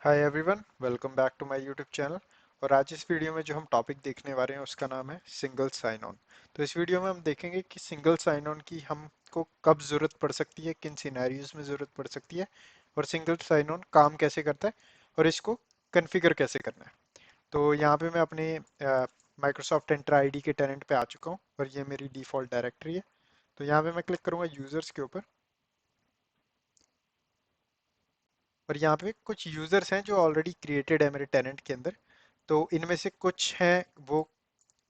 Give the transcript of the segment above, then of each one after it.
Hi everyone, welcome back to my YouTube channel. और आज इस वीडियो में जो हम टॉपिक देखने वाले हैं उसका नाम है सिंगल साइन ऑन। तो इस वीडियो में हम देखेंगे कि सिंगल साइन ऑन की हमको कब ज़रूरत पड़ सकती है, किन सिनेरियोज में ज़रूरत पड़ सकती है, और सिंगल साइन ऑन काम कैसे करता है और इसको कॉन्फ़िगर कैसे करना है। तो यहाँ पे मैं अपने माइक्रोसॉफ्ट एंटर आईडी के टेनेंट पे आ चुका हूँ और ये मेरी डिफ़ॉल्ट डायरेक्टरी है। तो यहाँ पे मैं क्लिक करूँगा यूज़र्स के ऊपर, और यहाँ पे कुछ यूज़र्स हैं जो ऑलरेडी क्रिएटेड है मेरे टेनेंट के अंदर। तो इनमें से कुछ हैं वो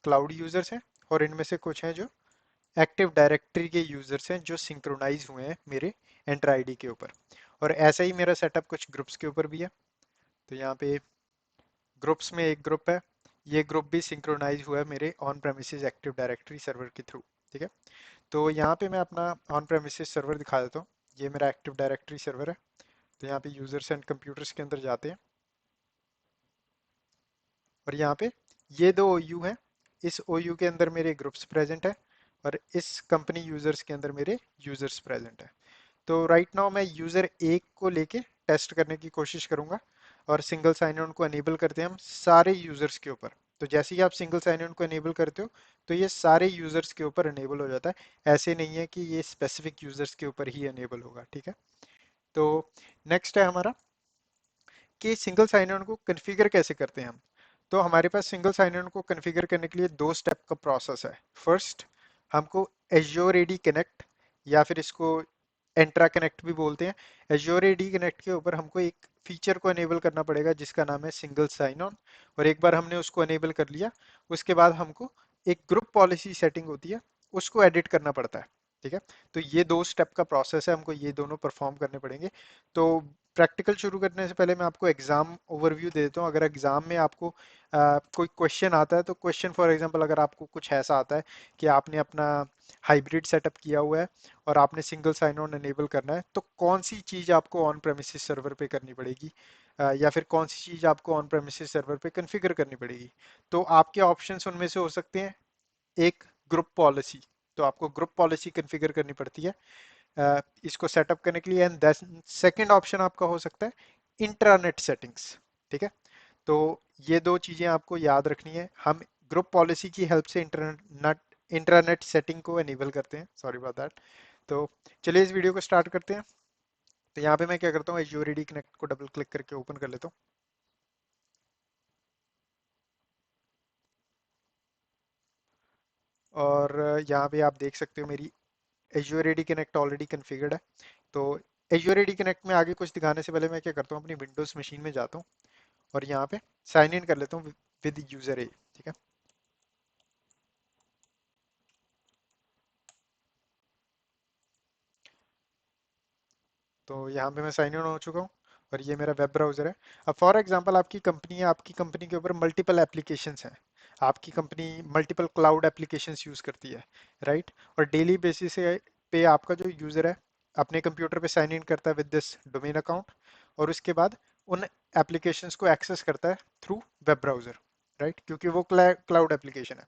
क्लाउड यूजर्स हैं, और इनमें से कुछ हैं जो एक्टिव डायरेक्टरी के यूजर्स हैं जो सिंक्रोनाइज हुए हैं मेरे एंटर आईडी के ऊपर। और ऐसा ही मेरा सेटअप कुछ ग्रुप्स के ऊपर भी है। तो यहाँ पे ग्रुप्स में एक ग्रुप है, ये ग्रुप भी सिंक्रोनाइज हुआ है मेरे on premises active directory server के थ्रू। ठीक है, तो यहाँ पे मैं अपना ऑन प्रेमिसेस सर्वर दिखा देता हूँ। ये मेरा एक्टिव डायरेक्टरी सर्वर है। तो यहाँ पे यूजर्स एंड कंप्यूटर्स के अंदर जाते हैं, और यहाँ पे ये दो ओयू हैं। इस ओयू के अंदर मेरे ग्रुप्स प्रेजेंट है, और इस कंपनी यूजर्स के अंदर मेरे यूजर्स प्रेजेंट है। तो राइट नाउ मैं यूजर एक को लेके टेस्ट करने की कोशिश करूंगा, और सिंगल साइन ऑन को अनेबल करते हैं हम सारे यूजर्स के ऊपर। तो जैसे ही आप सिंगल साइन ऑन को अनेबल करते हो तो ये सारे यूजर्स के ऊपर अनेबल हो जाता है। ऐसे नहीं है कि ये स्पेसिफिक यूजर्स के ऊपर ही अनेबल होगा। ठीक है, तो नेक्स्ट है हमारा कि सिंगल साइन ऑन को कॉन्फ़िगर कैसे करते हैं हम। तो हमारे पास सिंगल साइन ऑन को कॉन्फ़िगर करने के लिए दो स्टेप का प्रोसेस है। फर्स्ट, हमको एज्योर एडी कनेक्ट, या फिर इसको एंट्रा कनेक्ट भी बोलते हैं। एज्योर एडी कनेक्ट के ऊपर हमको एक फीचर को अनेबल करना पड़ेगा जिसका नाम है सिंगल साइन ऑन। और एक बार हमने उसको अनेबल कर लिया, उसके बाद हमको एक ग्रुप पॉलिसी सेटिंग होती है, उसको एडिट करना पड़ता है। ठीक है, तो ये दो स्टेप का प्रोसेस है, हमको ये दोनों परफॉर्म करने पड़ेंगे। तो प्रैक्टिकल शुरू करने से पहले मैं आपको एग्जाम ओवरव्यू दे देता हूँ। अगर एग्जाम में आपको कोई क्वेश्चन आता है, तो क्वेश्चन फॉर एग्जांपल अगर आपको कुछ ऐसा आता है कि आपने अपना हाइब्रिड सेटअप किया हुआ है और आपने सिंगल साइन ऑन एनेबल करना है, तो कौन सी चीज़ आपको ऑन प्रेमिसेस सर्वर पे करनी पड़ेगी, या फिर कौन सी चीज़ आपको ऑन प्रेमिसेस सर्वर पे कॉन्फ़िगर करनी पड़ेगी। तो आपके ऑप्शंस उनमें से हो सकते हैं, एक ग्रुप पॉलिसी। तो आपको ग्रुप पॉलिसी कॉन्फ़िगर करनी पड़ती है इसको सेटअप करने के लिए। एंड सेकंड ऑप्शन आपका हो सकता है इंट्रानेट सेटिंग्स। ठीक है, तो ये दो चीजें आपको याद रखनी है। हम ग्रुप पॉलिसी की हेल्प से इंट्रानेट सेटिंग को एनेबल करते हैं, सॉरी अबाउट दैट। तो चलिए इस वीडियो को स्टार्ट करते हैं। तो यहाँ पे मैं क्या करता हूँ, एज्योर एडी कनेक्ट को डबल क्लिक करके ओपन कर लेता हूँ। और यहाँ पे आप देख सकते हो मेरी Azure AD connect already configured है। तो एज्योर एडी कनेक्ट में आगे कुछ दिखाने से पहले मैं क्या करता हूँ, अपनी विंडोज मशीन में जाता हूँ और यहाँ पे साइन इन कर लेता हूँ विद यूजर ए। ठीक है, तो यहाँ पे मैं साइन इन हो चुका हूँ, और ये मेरा वेब ब्राउज़र है। अब फॉर एग्जांपल आपकी कंपनी है, आपकी कंपनी के ऊपर मल्टीपल एप्लीकेशंस हैं। आपकी company multiple cloud applications use करती है, राइट। और डेली बेसिस पे आपका जो यूज़र है अपने कंप्यूटर पे साइन इन करता है विद दिस डोमेन अकाउंट, और उसके बाद उन एप्लीकेशंस को एक्सेस करता है थ्रू वेब ब्राउज़र, राइट, क्योंकि वो क्लाउड एप्लीकेशन है।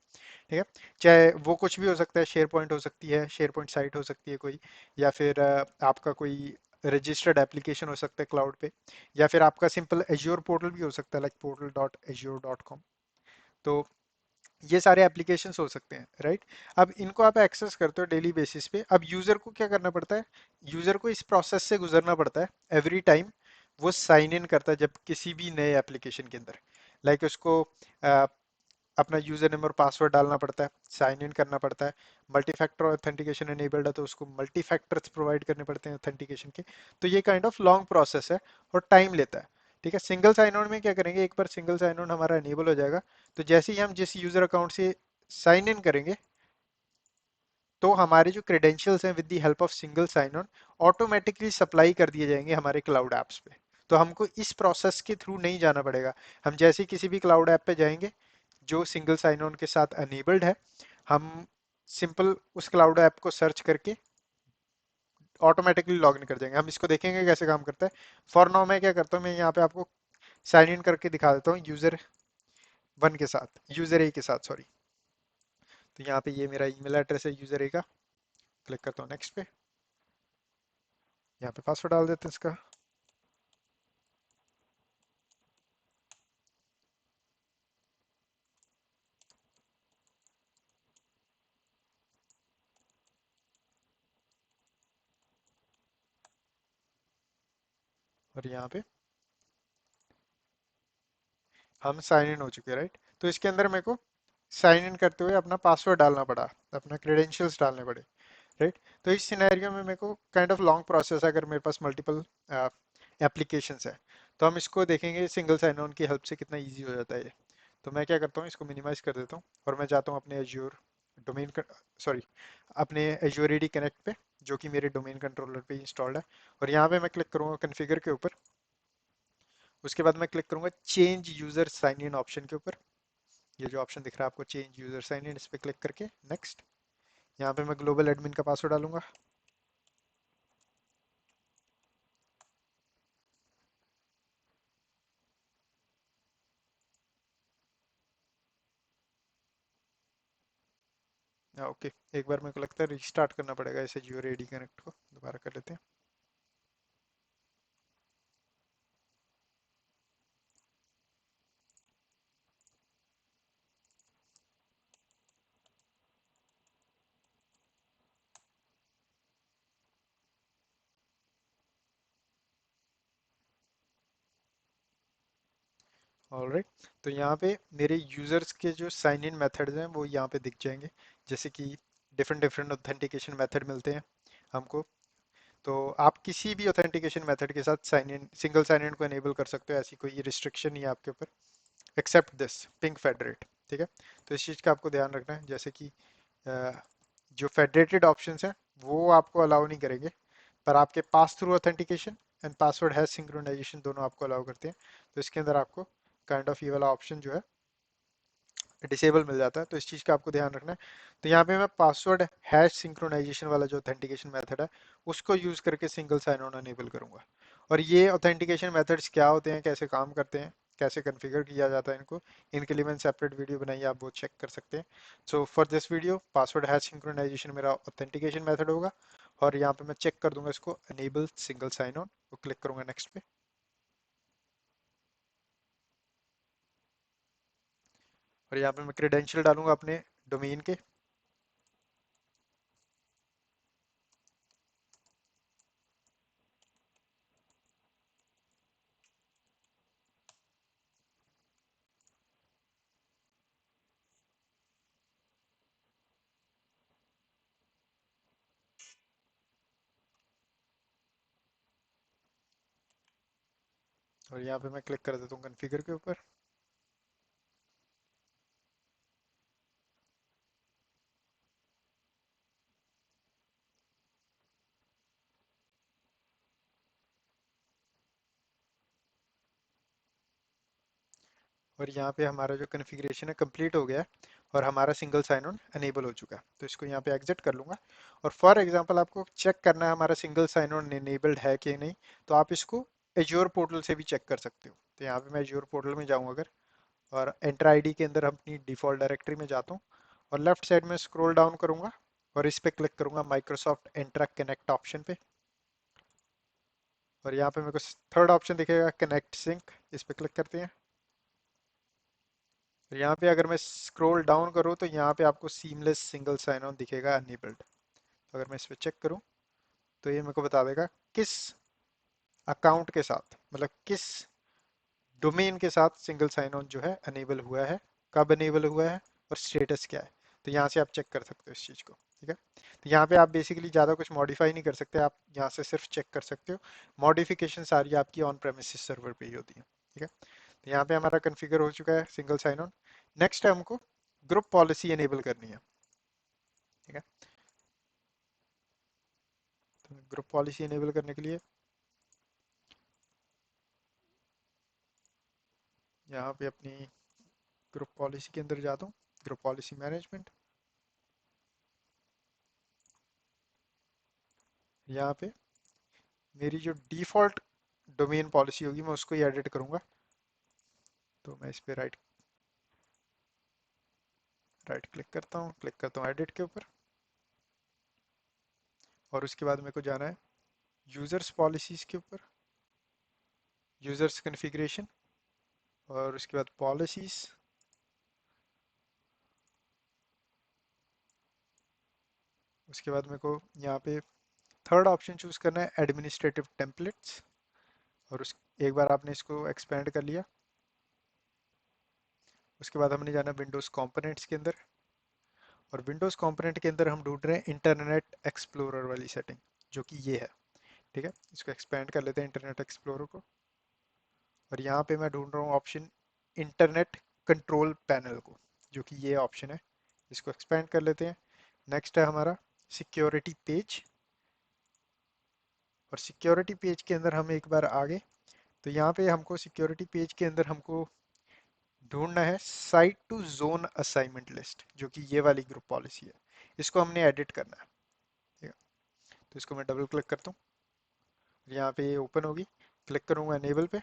ठीक है, चाहे वो कुछ भी हो सकता है, शेयर पॉइंट हो सकती है, शेयर पॉइंट साइट हो सकती है कोई, या फिर आपका कोई रजिस्टर्ड एप्लीकेशन हो सकता है क्लाउड पे, या फिर आपका सिंपल एज्योर पोर्टल भी हो सकता है, लाइक portal.azure.com। तो ये सारे एप्लीकेशंस हो सकते हैं, राइट। अब इनको आप एक्सेस करते हो डेली बेसिस पे। अब यूजर को क्या करना पड़ता है, यूजर को इस प्रोसेस से गुजरना पड़ता है एवरी टाइम वो साइन इन करता है जब किसी भी नए एप्लीकेशन के अंदर। लाइक उसको अपना यूजर नेम और पासवर्ड डालना पड़ता है, साइन इन करना पड़ता है। मल्टी फैक्टर ऑथेंटिकेशन एनेबल्ड है तो उसको मल्टी फैक्टर्स प्रोवाइड करने पड़ते हैं ऑथेंटिकेशन के। तो ये काइंड ऑफ लॉन्ग प्रोसेस है और टाइम लेता है। ठीक है, सिंगल साइन ऑन में क्या करेंगे, एक बार सिंगल साइन ऑन हमारा एनेबल हो जाएगा, तो जैसे ही हम जिस यूजर अकाउंट से साइन इन करेंगे, तो हमारे जो क्रेडेंशियल्स हैं with the help of single sign on automatically supply कर दिए जाएंगे हमारे क्लाउड ऐप्स पे। तो हमको इस प्रोसेस के थ्रू नहीं जाना पड़ेगा। हम जैसे ही किसी भी क्लाउड ऐप पे जाएंगे जो सिंगल साइन ऑन के साथ अनेबल्ड है, हम सिंपल उस क्लाउड ऐप को सर्च करके ऑटोमेटिकली लॉग इन कर जाएंगे। हम इसको देखेंगे कैसे काम करता है। फॉर नाउ मैं क्या करता हूँ, मैं यहाँ पे आपको साइन इन करके दिखा देता हूँ यूजर वन के साथ, यूजर ए के साथ, सॉरी। तो यहाँ पे ये मेरा ईमेल एड्रेस है यूजर ए का। क्लिक करता हूँ नेक्स्ट पे, यहाँ पे पासवर्ड डाल देते हैं इसका। और यहाँ पे हम साइन इन हो चुके हैं, राइट। तो इसके अंदर मेरे को साइन इन करते हुए अपना पासवर्ड डालना पड़ा, अपना क्रेडेंशियल्स डालने पड़े, राइट। तो इस सिनेरियो में मेरे को काइंड ऑफ लॉन्ग प्रोसेस है, अगर मेरे पास मल्टीपल एप्लीकेशंस है, तो हम इसको देखेंगे सिंगल साइन ऑन की हेल्प से कितना इजी हो जाता है ये। तो मैं क्या करता हूँ, इसको मिनिमाइज कर देता हूँ और मैं जाता हूँ अपने एज्योर डोमेन, सॉरी, अपने एज्योर एडी कनेक्ट पे, जो कि मेरे डोमेन कंट्रोलर पे इंस्टॉल्ड है। और यहाँ पे मैं क्लिक करूंगा कॉन्फ़िगर के ऊपर। उसके बाद मैं क्लिक करूंगा change user sign in option के ऊपर। ये जो ऑप्शन दिख रहा है आपको, चेंज यूजर साइन इन, इस पे क्लिक करके नेक्स्ट। यहाँ पे मैं ग्लोबल एडमिन का पासवर्ड डालूंगा। ओके, एक बार मेरे को लगता है रिस्टार्ट करना पड़ेगा इसे, जियो रेडी कनेक्ट को दोबारा कर लेते हैं। ऑलराइट, तो यहाँ पे मेरे यूजर्स के जो साइन इन मेथड्स हैं वो यहाँ पे दिख जाएंगे। जैसे कि डिफरेंट डिफरेंट ऑथेंटिकेशन मेथड मिलते हैं हमको। तो आप किसी भी ऑथेंटिकेशन मेथड के साथ sign in, single sign in को एनेबल कर सकते हो, ऐसी कोई रिस्ट्रिक्शन नहीं है आपके ऊपर, एक्सेप्ट दिस पिंक फेडरेट। ठीक है, तो इस चीज़ का आपको ध्यान रखना है। जैसे कि अ, जो फेडरेटेड ऑप्शंस हैं वो आपको अलाउ नहीं करेंगे, पर आपके पास through authentication and password hash synchronization दोनों आपको अलाउ करते हैं। तो इसके अंदर आपको काइंड ऑफ ये वाला ऑप्शन जो है डिसेबल मिल जाता है, तो इस चीज़ का आपको ध्यान रखना है। तो यहाँ पे मैं पासवर्ड हैश सिंक्रोनाइजेशन वाला जो ऑथेंटिकेशन मेथड है उसको यूज़ करके सिंगल साइन ऑन अनेबल करूंगा। और ये ऑथेंटिकेशन मेथड्स क्या होते हैं, कैसे काम करते हैं, कैसे कॉन्फ़िगर किया जाता है इनको, इनके लिए मैंने सेपरेट वीडियो बनाई है, आप वो चेक कर सकते हैं। So for this video password hash synchronization मेरा ऑथेंटिकेशन मेथड होगा। और यहाँ पे मैं चेक कर दूंगा इसको, अनेबल सिंगल साइन ऑन, वो क्लिक करूंगा नेक्स्ट पे। और यहाँ पे मैं क्रेडेंशियल डालूंगा अपने डोमेन के। और यहाँ पे मैं क्लिक कर देता हूँ कॉन्फ़िगर के ऊपर। और यहाँ पे हमारा जो कॉन्फ़िगरेशन है कंप्लीट हो गया है और हमारा सिंगल साइन ऑन अनेबल हो चुका है। तो इसको यहाँ पे एग्जिट कर लूंगा। और फॉर एग्जांपल आपको चेक करना है हमारा सिंगल साइन ऑन एनेबल्ड है कि नहीं, तो आप इसको एज्योर पोर्टल से भी चेक कर सकते हो। तो यहाँ पे मैं एज्योर पोर्टल में जाऊँ अगर, और एंटर आईडी के अंदर अपनी डिफॉल्ट डायरेक्टरी में जाता हूँ और लेफ्ट साइड में स्क्रॉल डाउन करूंगा और इस पे क्लिक करूंगा माइक्रोसॉफ्ट एंट्रा कनेक्ट ऑप्शन पे। और यहाँ पे मेरे को थर्ड ऑप्शन दिखेगा कनेक्ट सिंक, इस पे क्लिक करते हैं। तो यहाँ पे अगर मैं स्क्रॉल डाउन करूँ तो यहाँ पे आपको सीमलेस सिंगल साइन ऑन दिखेगा अनेबल्ड। तो अगर मैं इस पे चेक करूँ तो ये मेरे को बता देगा किस अकाउंट के साथ, मतलब किस डोमेन के साथ सिंगल साइन ऑन जो है अनेबल हुआ है, कब अनेबल हुआ है और स्टेटस क्या है। तो यहाँ से आप चेक कर सकते हो इस चीज़ को। ठीक है, तो यहाँ पे आप बेसिकली ज़्यादा कुछ मॉडिफाई नहीं कर सकते, आप यहाँ से सिर्फ चेक कर सकते हो। मॉडिफिकेशन सारी आपकी ऑन प्रेमिसेस सर्वर पे ही होती है। ठीक है, तो यहाँ पे हमारा कॉन्फ़िगर हो चुका है सिंगल साइन ऑन। नेक्स्ट है हमको ग्रुप पॉलिसी एनेबल करनी है। ठीक है, तो ग्रुप पॉलिसी एनेबल करने के लिए यहाँ पे अपनी ग्रुप पॉलिसी के अंदर जाता हूँ, ग्रुप पॉलिसी मैनेजमेंट। यहाँ पे मेरी जो डिफ़ॉल्ट डोमेन पॉलिसी होगी मैं उसको ही एडिट करूँगा। तो मैं इस पे राइट राइट क्लिक करता हूँ एडिट के ऊपर। और उसके बाद मेरे को जाना है यूज़र्स पॉलिसीज़ के ऊपर, यूज़र्स कॉन्फ़िगरेशन, और उसके बाद पॉलिसीज़। उसके बाद मेरे को यहाँ पे थर्ड ऑप्शन चूज़ करना है एडमिनिस्ट्रेटिव टेम्पलेट्स। और उस एक बार आपने इसको एक्सपेंड कर लिया, उसके बाद हमने जाना विंडोज़ कंपोनेंट्स के अंदर। और विंडोज़ कंपोनेंट के अंदर हम ढूंढ रहे हैं इंटरनेट एक्सप्लोरर वाली सेटिंग, जो कि ये है। ठीक है, इसको एक्सपेंड कर लेते हैं इंटरनेट एक्सप्लोरर को। और यहाँ पे मैं ढूंढ रहा हूँ ऑप्शन इंटरनेट कंट्रोल पैनल को, जो कि ये ऑप्शन है। इसको एक्सपेंड कर लेते हैं। नेक्स्ट है हमारा सिक्योरिटी पेज। और सिक्योरिटी पेज के अंदर हम एक बार आगे, तो यहाँ पे हमको सिक्योरिटी पेज के अंदर हमको ढूंढना है site to zone assignment list, जो कि ये वाली ग्रुप पॉलिसी है। इसको हमने एडिट करना है। ठीक है, तो इसको मैं डबल क्लिक करता हूँ, यहाँ पे ये ओपन होगी। क्लिक करूंगा अनेबल पे।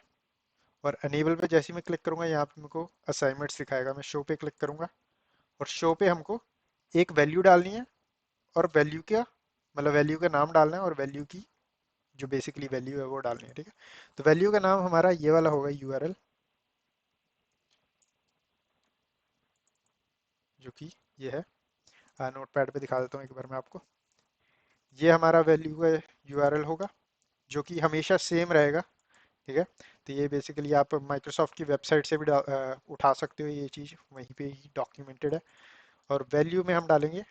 और अनेबल पे जैसे ही मैं क्लिक करूंगा, यहाँ पे मेरे को असाइनमेंट्स दिखाएगा। मैं शो पे क्लिक करूंगा। और शो पे हमको एक वैल्यू डालनी है, और वैल्यू का मतलब वैल्यू का नाम डालना है, और वैल्यू की जो बेसिकली वैल्यू है वो डालनी है। ठीक है, तो वैल्यू का नाम हमारा ये वाला होगा, यूआरएल, जो कि ये है। नोट पैड पे दिखा देता हूँ एक बार मैं आपको। ये हमारा वैल्यू का यूआरएल होगा, जो कि हमेशा सेम रहेगा। ठीक है, तो ये बेसिकली आप माइक्रोसॉफ्ट की वेबसाइट से भी उठा सकते हो, ये चीज़ वहीं पे ही डॉक्यूमेंटेड है। और वैल्यू में हम डालेंगे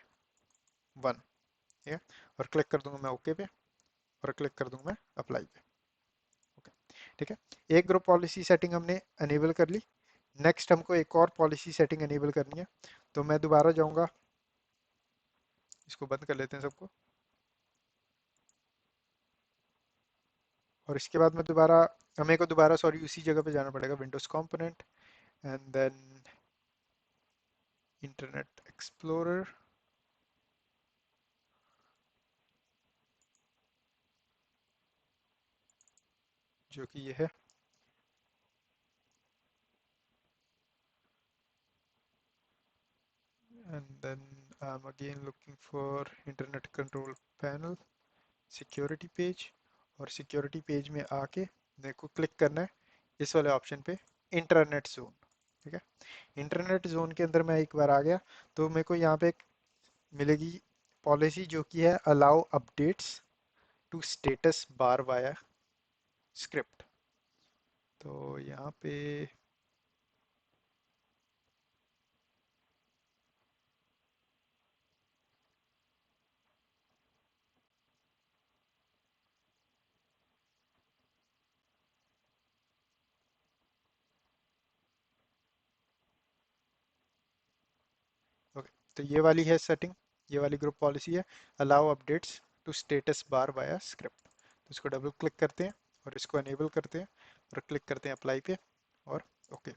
1। ठीक है, और क्लिक कर दूंगा मैं ओके पे, और क्लिक कर दूंगा मैं अप्लाई पे। ओके, ठीक है, एक ग्रुप पॉलिसी सेटिंग हमने अनेबल कर ली। नेक्स्ट हमको एक और पॉलिसी सेटिंग अनेबल करनी है। तो मैं दोबारा जाऊंगा, इसको बंद कर लेते हैं सबको। और इसके बाद मैं दोबारा, हमें को दोबारा सॉरी उसी जगह पे जाना पड़ेगा, Windows component and then Internet Explorer, जो कि ये है। And then I'm again looking for internet control panel, security page. और सिक्योरिटी पेज में आके मेरे को क्लिक करना है इस वाले ऑप्शन पे, इंटरनेट जोन। ठीक है, इंटरनेट जोन के अंदर मैं एक बार आ गया, तो मेरे को यहाँ पे एक मिलेगी पॉलिसी, जो कि है allow updates to status bar via script. तो यहाँ पे ओके, तो ये वाली है सेटिंग, ये वाली ग्रुप पॉलिसी है, allow updates to status bar via script. तो इसको डबल क्लिक करते हैं, और इसको अनेबल करते हैं, और क्लिक करते हैं अप्लाई पे, और ओके।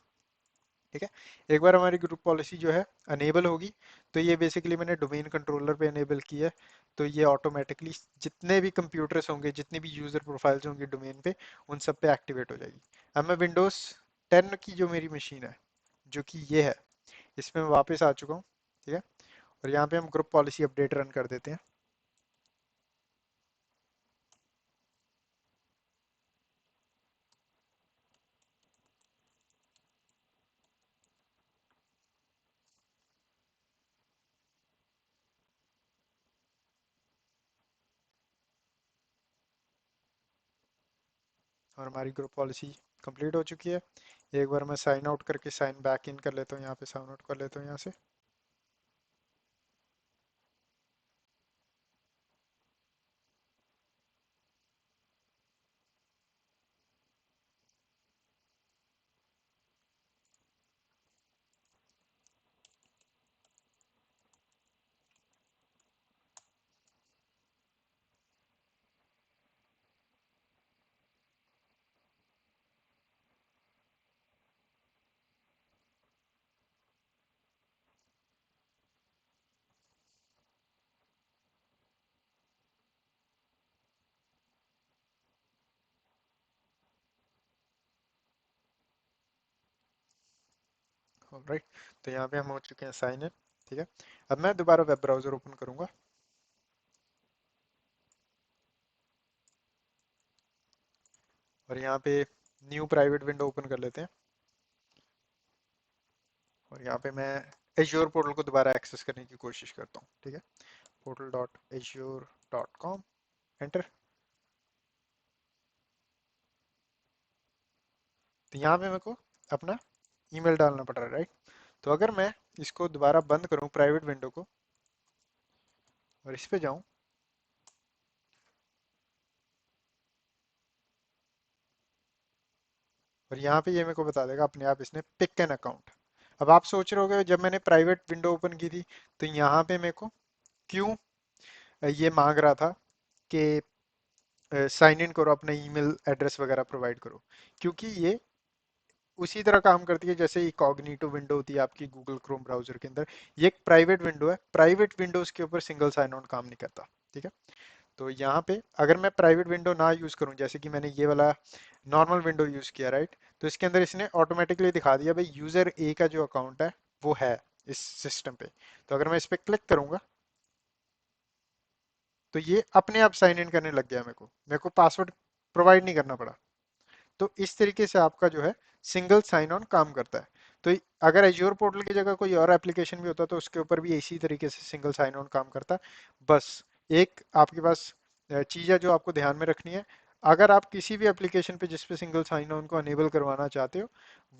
ठीक है, एक बार हमारी ग्रुप पॉलिसी जो है अनेबल होगी, तो ये बेसिकली मैंने डोमेन कंट्रोलर पे अनेबल किया है। तो ये ऑटोमेटिकली जितने भी कंप्यूटर्स होंगे, जितने भी यूजर प्रोफाइल्स होंगे डोमेन पे, उन सब पे एक्टिवेट हो जाएगी। अब मैं विंडोज 10 की जो मेरी मशीन है, जो कि ये है, इसमें मैं वापस आ चुका हूँ। ठीक है, और यहाँ पे हम ग्रुप पॉलिसी अपडेट रन कर देते हैं। और हमारी ग्रुप पॉलिसी कंप्लीट हो चुकी है। एक बार मैं साइन आउट करके साइन बैक इन कर लेता हूँ, यहाँ पे साइन आउट कर लेता हूँ यहाँ से। ऑलराइट, तो यहाँ पे हम हो चुके हैं साइन इन। ठीक है, अब मैं दोबारा वेब ब्राउजर ओपन करूंगा, और यहाँ पे न्यू प्राइवेट विंडो ओपन कर लेते हैं। और यहाँ पे मैं एज्योर पोर्टल को दोबारा एक्सेस करने की कोशिश करता हूँ। ठीक है, portal.azure.com, एंटर। तो यहाँ पे मेरे को अपना ईमेल डालना पड़ रहा है, राइट। तो अगर मैं इसको दोबारा बंद करूँ प्राइवेट विंडो को और इस पे जाऊँ, और यहाँ पे ये मेरे को बता देगा अपने आप इसने पिक एन अकाउंट। अब आप सोच रहे होगे जब मैंने प्राइवेट विंडो ओपन की थी तो यहाँ पे मेरे को क्यों ये मांग रहा था कि साइन इन करो, अपना ईमेल एड्रेस वगैरह प्रोवाइड करो। क्योंकि ये उसी तरह काम करती है जैसे इकॉग्निटो विंडो होती है आपकी गूगल क्रोम ब्राउजर के अंदर। ये एक प्राइवेट विंडो है, प्राइवेट विंडोज के ऊपर सिंगल साइन ऑन काम नहीं करता। ठीक है। तो यहाँ पे अगर मैं प्राइवेट विंडो ना यूज करूँ, जैसे कि मैंने ये वाला नॉर्मल विंडो यूज किया, राइट, तो इसके अंदर इसने ऑटोमेटिकली दिखा दिया भाई यूजर ए का जो अकाउंट है वो है इस सिस्टम पे। तो अगर मैं इस पे क्लिक करूंगा तो ये अपने आप साइन इन करने लग गया। मेरे को पासवर्ड प्रोवाइड नहीं करना पड़ा। तो इस तरीके से आपका जो है सिंगल साइन ऑन काम करता है। तो अगर एज्योर पोर्टल की जगह कोई और एप्लीकेशन भी होता तो उसके ऊपर भी इसी तरीके से सिंगल साइन ऑन काम करता है। बस एक आपके पास चीज़ है जो आपको ध्यान में रखनी है। अगर आप किसी भी एप्लीकेशन पे जिस पे सिंगल साइन ऑन को अनेबल करवाना चाहते हो,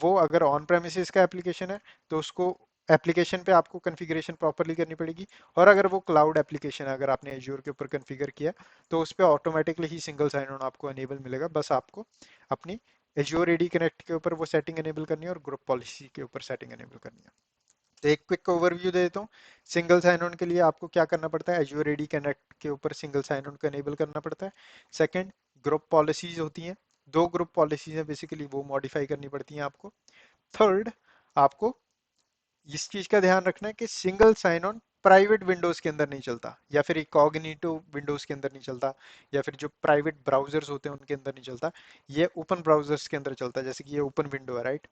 वो अगर ऑन प्रेमिसेस का एप्लीकेशन है तो उसको एप्लीकेशन पे आपको कॉन्फ़िगरेशन प्रॉपरली करनी पड़ेगी। और अगर वो क्लाउड एप्लीकेशन है, अगर आपने एज्योर के ऊपर कॉन्फ़िगर किया, तो उस पे ऑटोमेटिकली ही सिंगल साइन ऑन आपको अनेबल मिलेगा। बस आपको अपनी एज्योर एडी कनेक्ट के ऊपर वो सेटिंग एनेबल करनी है और ग्रुप पॉलिसी के ऊपर सेटिंग एनेबल करनी है। तो एक क्विक ओवरव्यू दे देता हूँ। सिंगल साइन ऑन के लिए आपको क्या करना पड़ता है, एज्योर एडी कनेक्ट के ऊपर सिंगल साइन ऑन को एनेबल करना पड़ता है। सेकंड, ग्रुप पॉलिसीज होती हैं, दो ग्रुप पॉलिसीज हैं बेसिकली, वो मॉडिफाई करनी पड़ती हैं आपको। थर्ड, आपको इस चीज का ध्यान रखना है कि single sign on private windows के अंदर नहीं चलता, या फिर इकॉग्निटो विंडोज के अंदर नहीं चलता, या फिर जो प्राइवेट ब्राउजर्स होते हैं उनके अंदर नहीं चलता। ये ओपन ब्राउजर्स के अंदर चलता है। जैसे कि ये ओपन विंडो है, राइट,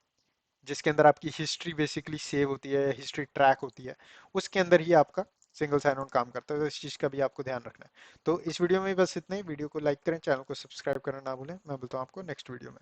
जिसके अंदर आपकी हिस्ट्री बेसिकली सेव होती है, हिस्ट्री ट्रैक होती है, उसके अंदर ही आपका सिंगल साइन ऑन काम करता है। तो इस चीज़ का भी आपको ध्यान रखना है। तो इस वीडियो में बस इतना ही। वीडियो को लाइक करें, चैनल को सब्सक्राइब करना ना भूलें। मैं बोलता हूँ आपको नेक्स्ट वीडियो में।